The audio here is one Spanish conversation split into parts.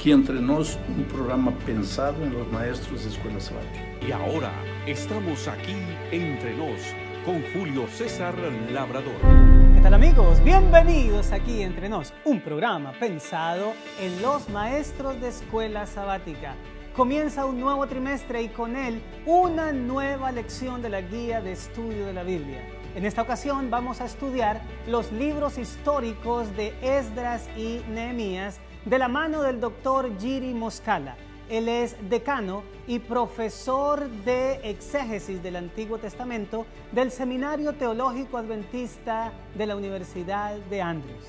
Aquí Entre Nos, un programa pensado en los maestros de Escuela Sabática. Y ahora estamos aquí Entre Nos con Julio César Labrador. ¿Qué tal, amigos? Bienvenidos aquí Entre Nos, un programa pensado en los maestros de Escuela Sabática. Comienza un nuevo trimestre y con él una nueva lección de la guía de estudio de la Biblia. En esta ocasión vamos a estudiar los libros históricos de Esdras y Nehemías de la mano del doctor Giri Moscala. Él es decano y profesor de exégesis del Antiguo Testamento del Seminario Teológico Adventista de la Universidad de Andrews.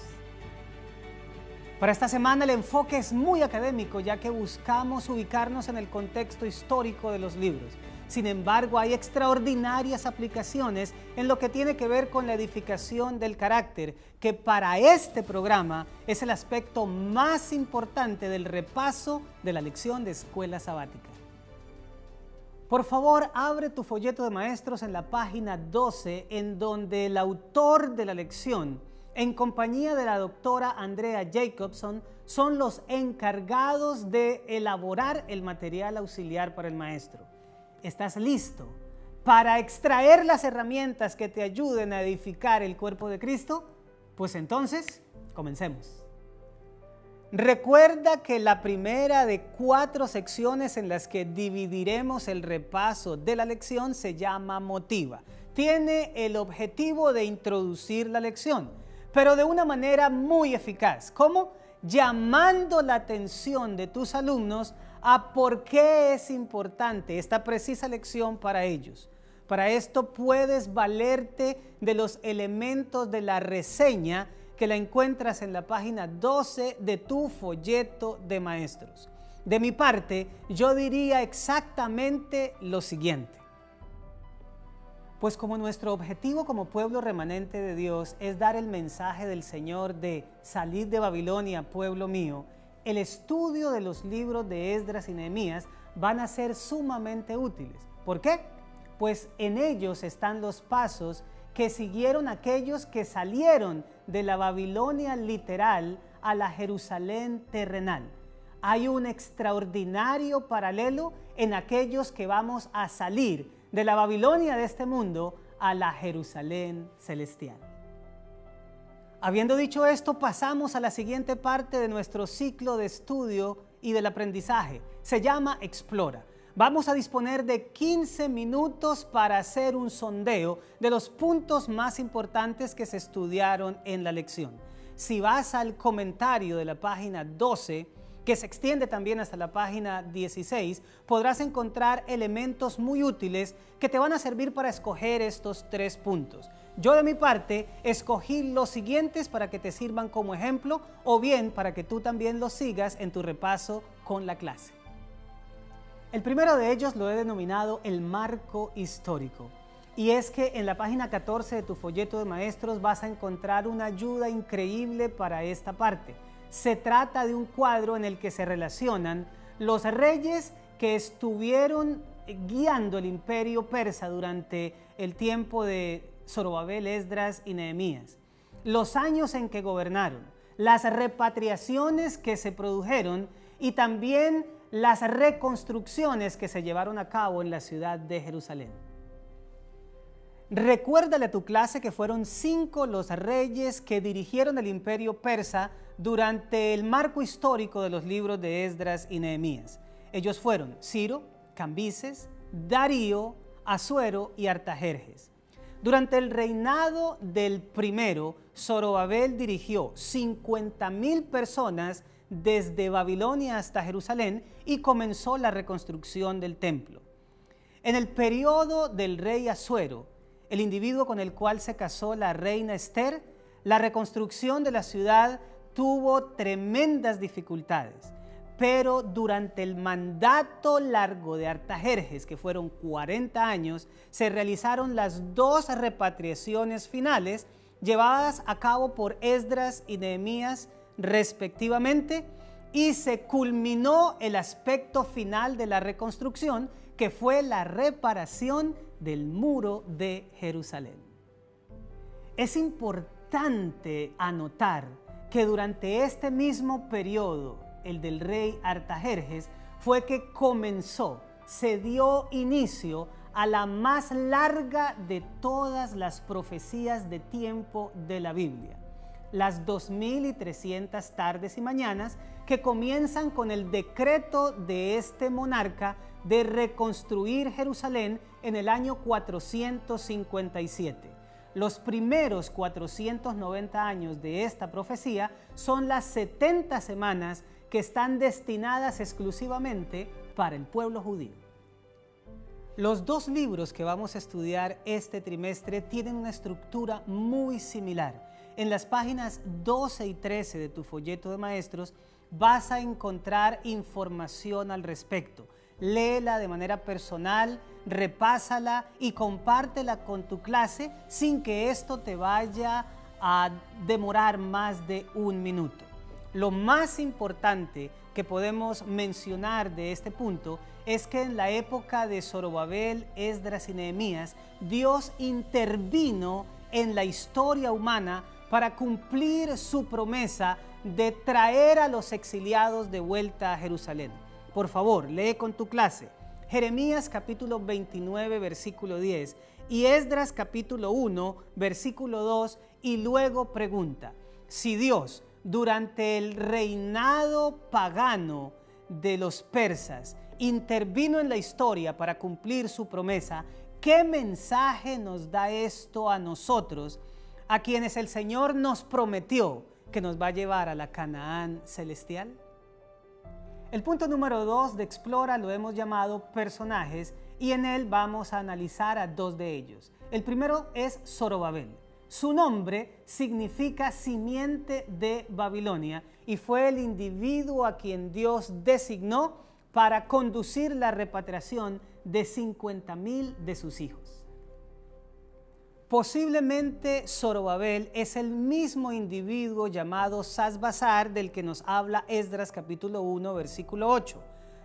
Para esta semana el enfoque es muy académico, ya que buscamos ubicarnos en el contexto histórico de los libros. Sin embargo, hay extraordinarias aplicaciones en lo que tiene que ver con la edificación del carácter, que para este programa es el aspecto más importante del repaso de la lección de Escuela Sabática. Por favor, abre tu folleto de maestros en la página 12, en donde el autor de la lección, en compañía de la doctora Andrea Jacobson, son los encargados de elaborar el material auxiliar para el maestro. ¿Estás listo para extraer las herramientas que te ayuden a edificar el cuerpo de Cristo? Pues entonces, comencemos. Recuerda que la primera de 4 secciones en las que dividiremos el repaso de la lección se llama Motiva. Tiene el objetivo de introducir la lección, pero de una manera muy eficaz. ¿Cómo? Llamando la atención de tus alumnos a por qué es importante esta precisa lección para ellos. Para esto puedes valerte de los elementos de la reseña que la encuentras en la página 12 de tu folleto de maestros. De mi parte, yo diría exactamente lo siguiente. Pues como nuestro objetivo como pueblo remanente de Dios es dar el mensaje del Señor de salid de Babilonia, pueblo mío, el estudio de los libros de Esdras y Nehemías van a ser sumamente útiles. ¿Por qué? Pues en ellos están los pasos que siguieron aquellos que salieron de la Babilonia literal a la Jerusalén terrenal. Hay un extraordinario paralelo en aquellos que vamos a salir de la Babilonia de este mundo a la Jerusalén celestial. Habiendo dicho esto, pasamos a la siguiente parte de nuestro ciclo de estudio y del aprendizaje. Se llama Explora. Vamos a disponer de 15 minutos para hacer un sondeo de los puntos más importantes que se estudiaron en la lección. Si vas al comentario de la página 12, que se extiende también hasta la página 16, podrás encontrar elementos muy útiles que te van a servir para escoger estos 3 puntos. Yo de mi parte escogí los siguientes para que te sirvan como ejemplo o bien para que tú también los sigas en tu repaso con la clase. El primero de ellos lo he denominado el marco histórico. Y es que en la página 14 de tu folleto de maestros vas a encontrar una ayuda increíble para esta parte. Se trata de un cuadro en el que se relacionan los reyes que estuvieron guiando el imperio persa durante el tiempo de Zorobabel, Esdras y Nehemías, los años en que gobernaron, las repatriaciones que se produjeron y también las reconstrucciones que se llevaron a cabo en la ciudad de Jerusalén. Recuérdale a tu clase que fueron 5 los reyes que dirigieron el imperio persa durante el marco histórico de los libros de Esdras y Nehemías. Ellos fueron Ciro, Cambises, Darío, Asuero y Artajerjes. Durante el reinado del primero, Zorobabel dirigió 50,000 personas desde Babilonia hasta Jerusalén y comenzó la reconstrucción del templo. En el periodo del rey Asuero, el individuo con el cual se casó la reina Esther, la reconstrucción de la ciudad tuvo tremendas dificultades. Pero durante el mandato largo de Artajerjes, que fueron 40 años, se realizaron las 2 repatriaciones finales llevadas a cabo por Esdras y Nehemías respectivamente, y se culminó el aspecto final de la reconstrucción, que fue la reparación del muro de Jerusalén. Es importante anotar que durante este mismo periodo el del rey Artajerjes, fue que se dio inicio a la más larga de todas las profecías de tiempo de la Biblia, las 2300 tardes y mañanas que comienzan con el decreto de este monarca de reconstruir Jerusalén en el año 457. Los primeros 490 años de esta profecía son las 70 semanas que están destinadas exclusivamente para el pueblo judío. Los dos libros que vamos a estudiar este trimestre tienen una estructura muy similar. En las páginas 12 y 13 de tu folleto de maestros vas a encontrar información al respecto. Léela de manera personal, repásala y compártela con tu clase sin que esto te vaya a demorar más de un minuto. Lo más importante que podemos mencionar de este punto es que en la época de Zorobabel, Esdras y Nehemías, Dios intervino en la historia humana para cumplir su promesa de traer a los exiliados de vuelta a Jerusalén. Por favor, lee con tu clase Jeremías capítulo 29, versículo 10 y Esdras capítulo 1, versículo 2 y luego pregunta: si Dios durante el reinado pagano de los persas intervino en la historia para cumplir su promesa, ¿qué mensaje nos da esto a nosotros, a quienes el Señor nos prometió que nos va a llevar a la Canaán celestial? El punto número 2 de Explora lo hemos llamado personajes y en él vamos a analizar a dos de ellos. El primero es Zorobabel. Su nombre significa simiente de Babilonia y fue el individuo a quien Dios designó para conducir la repatriación de 50,000 de sus hijos. Posiblemente Zorobabel es el mismo individuo llamado Sasbazar del que nos habla Esdras capítulo 1 versículo 8.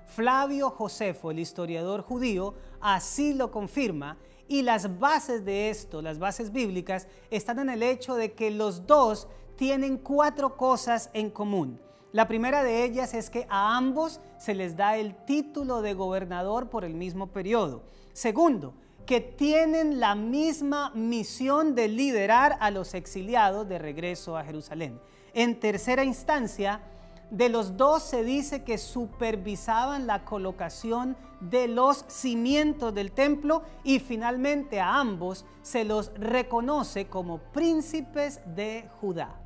Flavio Josefo, el historiador judío, así lo confirma y las bases de esto, las bases bíblicas, están en el hecho de que los dos tienen 4 cosas en común. La primera de ellas es que a ambos se les da el título de gobernador por el mismo periodo. Segundo, que tienen la misma misión de liderar a los exiliados de regreso a Jerusalén. En tercera instancia, de los dos se dice que supervisaban la colocación de los cimientos del templo y finalmente a ambos se los reconoce como príncipes de Judá.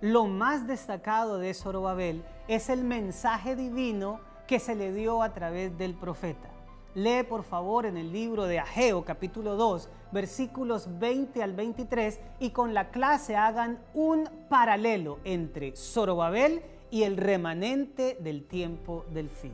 Lo más destacado de Zorobabel es el mensaje divino que se le dio a través del profeta. Lee por favor en el libro de Ageo capítulo 2 versículos 20 al 23 y con la clase hagan un paralelo entre Zorobabel y el remanente del tiempo del fin.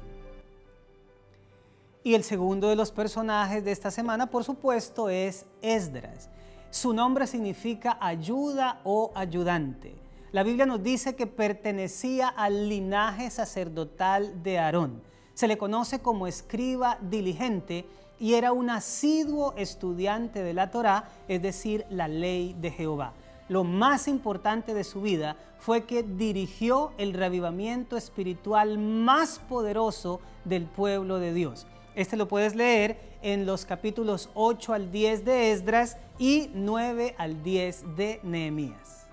Y el segundo de los personajes de esta semana, por supuesto, es Esdras. Su nombre significa ayuda o ayudante. La Biblia nos dice que pertenecía al linaje sacerdotal de Aarón. Se le conoce como escriba diligente y era un asiduo estudiante de la Torá, es decir, la ley de Jehová. Lo más importante de su vida fue que dirigió el reavivamiento espiritual más poderoso del pueblo de Dios. Este lo puedes leer en los capítulos 8 al 10 de Esdras y 9 al 10 de Nehemías.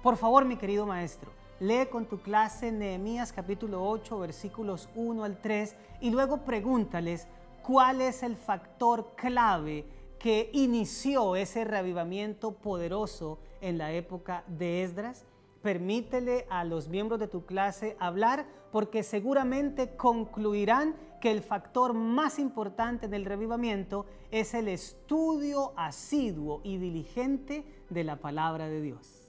Por favor, mi querido maestro, lee con tu clase Nehemías capítulo 8, versículos 1 al 3 y luego pregúntales cuál es el factor clave que inició ese reavivamiento poderoso en la época de Esdras. Permítele a los miembros de tu clase hablar porque seguramente concluirán que el factor más importante del reavivamiento es el estudio asiduo y diligente de la palabra de Dios.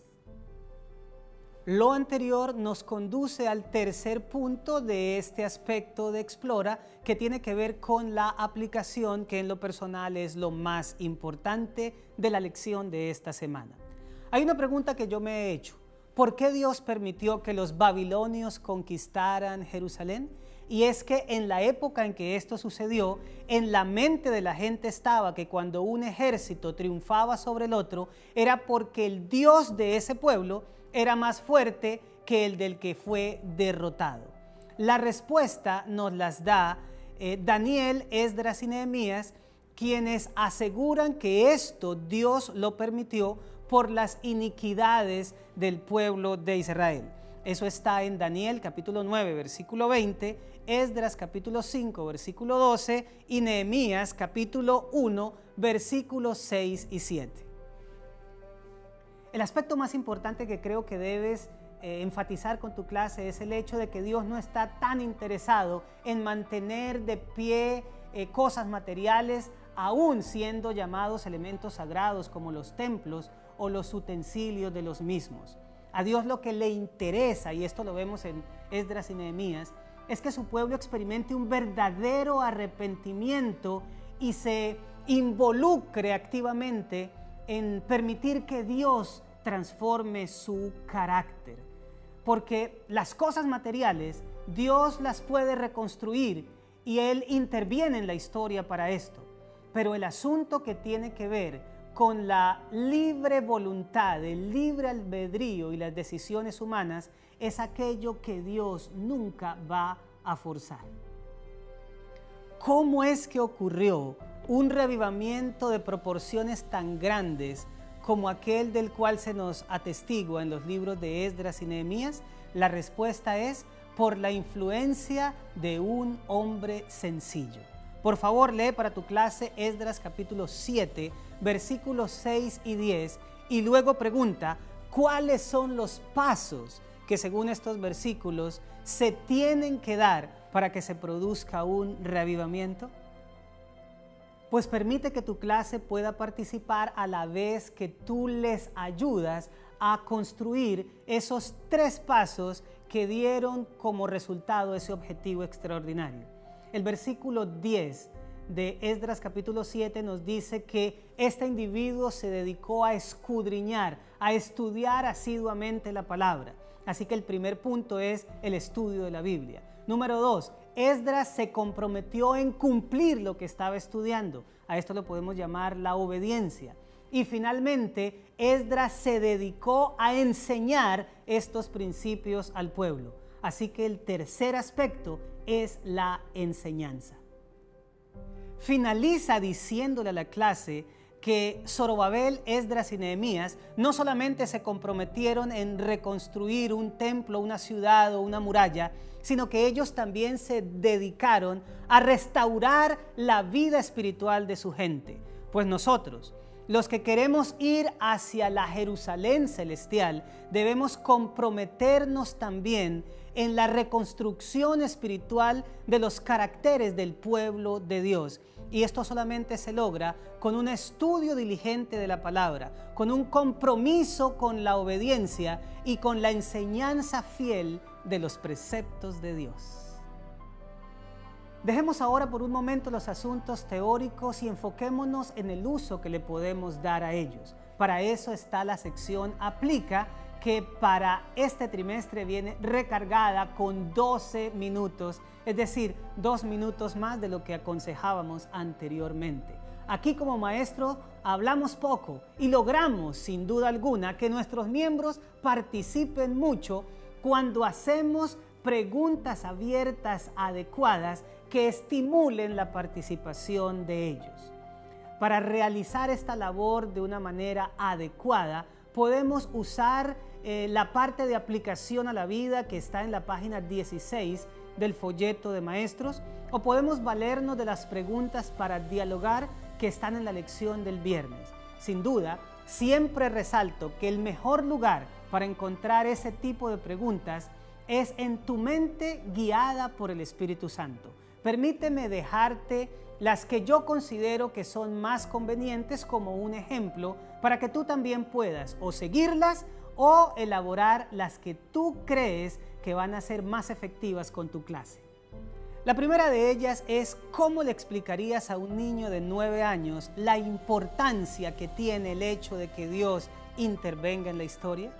Lo anterior nos conduce al tercer punto de este aspecto de Explora, que tiene que ver con la aplicación, que en lo personal es lo más importante de la lección de esta semana. Hay una pregunta que yo me he hecho: ¿por qué Dios permitió que los babilonios conquistaran Jerusalén? Y es que en la época en que esto sucedió, en la mente de la gente estaba que cuando un ejército triunfaba sobre el otro, era porque el Dios de ese pueblo era más fuerte que el del que fue derrotado? La respuesta nos las da Daniel, Esdras y Nehemías, quienes aseguran que esto Dios lo permitió por las iniquidades del pueblo de Israel. Eso está en Daniel capítulo 9, versículo 20, Esdras capítulo 5, versículo 12 y Nehemías capítulo 1, versículos 6 y 7. El aspecto más importante que creo que debes enfatizar con tu clase es el hecho de que Dios no está tan interesado en mantener de pie cosas materiales, aún siendo llamados elementos sagrados como los templos o los utensilios de los mismos. A Dios lo que le interesa, y esto lo vemos en Esdras y Nehemías, es que su pueblo experimente un verdadero arrepentimiento y se involucre activamente en permitir que Dios transforme su carácter. Porque las cosas materiales, Dios las puede reconstruir y Él interviene en la historia para esto. Pero el asunto que tiene que ver con la libre voluntad, el libre albedrío y las decisiones humanas es aquello que Dios nunca va a forzar. ¿Cómo es que ocurrió un revivamiento de proporciones tan grandes como aquel del cual se nos atestigua en los libros de Esdras y Nehemías? La respuesta es por la influencia de un hombre sencillo. Por favor, lee para tu clase Esdras capítulo 7, versículos 6 y 10, y luego pregunta, ¿cuáles son los pasos que según estos versículos se tienen que dar para que se produzca un reavivamiento? Pues permite que tu clase pueda participar a la vez que tú les ayudas a construir esos 3 pasos que dieron como resultado ese objetivo extraordinario. El versículo 10 de Esdras capítulo 7 nos dice que este individuo se dedicó a escudriñar, a estudiar asiduamente la palabra. Así que el primer punto es el estudio de la Biblia. Número 2, Esdras se comprometió en cumplir lo que estaba estudiando. A esto lo podemos llamar la obediencia. Y finalmente, Esdras se dedicó a enseñar estos principios al pueblo. Así que el tercer aspecto es la enseñanza. Finaliza diciéndole a la clase que Zorobabel, Esdras y Nehemías no solamente se comprometieron en reconstruir un templo, una ciudad o una muralla, sino que ellos también se dedicaron a restaurar la vida espiritual de su gente. Pues nosotros, los que queremos ir hacia la Jerusalén celestial, debemos comprometernos también en la reconstrucción espiritual de los caracteres del pueblo de Dios. Y esto solamente se logra con un estudio diligente de la palabra, con un compromiso con la obediencia y con la enseñanza fiel de los preceptos de Dios. Dejemos ahora por un momento los asuntos teóricos y enfoquémonos en el uso que le podemos dar a ellos. Para eso está la sección Aplica, que para este trimestre viene recargada con 12 minutos, es decir, 2 minutos más de lo que aconsejábamos anteriormente. Aquí como maestro hablamos poco y logramos sin duda alguna que nuestros miembros participen mucho cuando hacemos preguntas abiertas adecuadas que estimulen la participación de ellos. Para realizar esta labor de una manera adecuada, podemos usar la parte de aplicación a la vida que está en la página 16 del folleto de maestros, o podemos valernos de las preguntas para dialogar que están en la lección del viernes. Sin duda, siempre resalto que el mejor lugar para encontrar ese tipo de preguntas es en tu mente guiada por el Espíritu Santo. Permíteme dejarte las que yo considero que son más convenientes como un ejemplo para que tú también puedas o seguirlas o elaborar las que tú crees que van a ser más efectivas con tu clase. La primera de ellas es ¿cómo le explicarías a un niño de 9 años la importancia que tiene el hecho de que Dios intervenga en la historia?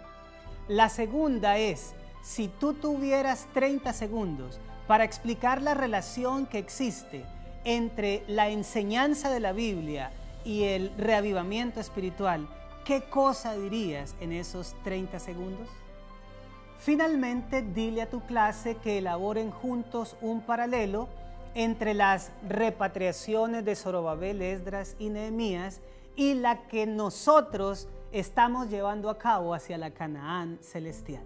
La segunda es, si tú tuvieras 30 segundos para explicar la relación que existe entre la enseñanza de la Biblia y el reavivamiento espiritual, ¿qué cosa dirías en esos 30 segundos? Finalmente, dile a tu clase que elaboren juntos un paralelo entre las repatriaciones de Zorobabel, Esdras y Nehemías y la que nosotros estamos llevando a cabo hacia la Canaán celestial.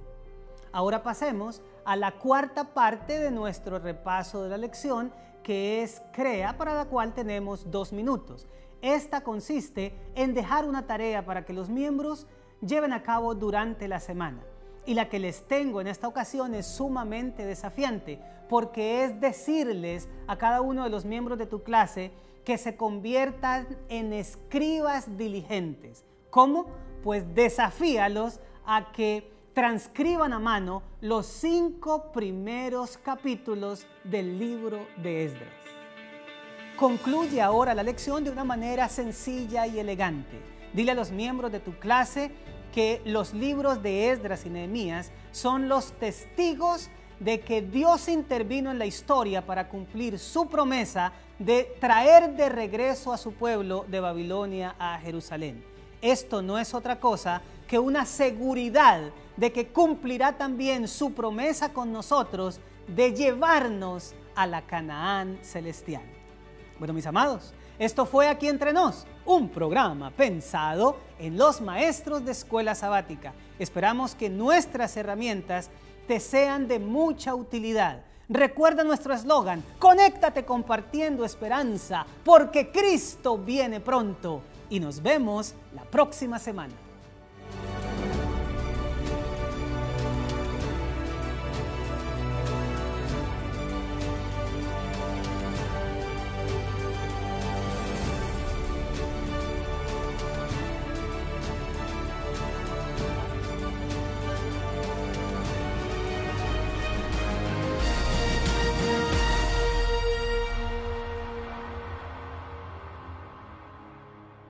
Ahora pasemos a la cuarta parte de nuestro repaso de la lección, que es CREA, para la cual tenemos 2 minutos. Esta consiste en dejar una tarea para que los miembros lleven a cabo durante la semana. Y la que les tengo en esta ocasión es sumamente desafiante, porque es decirles a cada uno de los miembros de tu clase que se conviertan en escribas diligentes. ¿Cómo? Pues desafíalos a que transcriban a mano los 5 primeros capítulos del libro de Esdras. Concluye ahora la lección de una manera sencilla y elegante. Dile a los miembros de tu clase que los libros de Esdras y Nehemías son los testigos de que Dios intervino en la historia para cumplir su promesa de traer de regreso a su pueblo de Babilonia a Jerusalén. Esto no es otra cosa que una seguridad de que cumplirá también su promesa con nosotros de llevarnos a la Canaán celestial. Bueno, mis amados, esto fue Aquí Entre Nos, un programa pensado en los maestros de escuela sabática. Esperamos que nuestras herramientas te sean de mucha utilidad. Recuerda nuestro eslogan: conéctate compartiendo esperanza, porque Cristo viene pronto. Y nos vemos la próxima semana.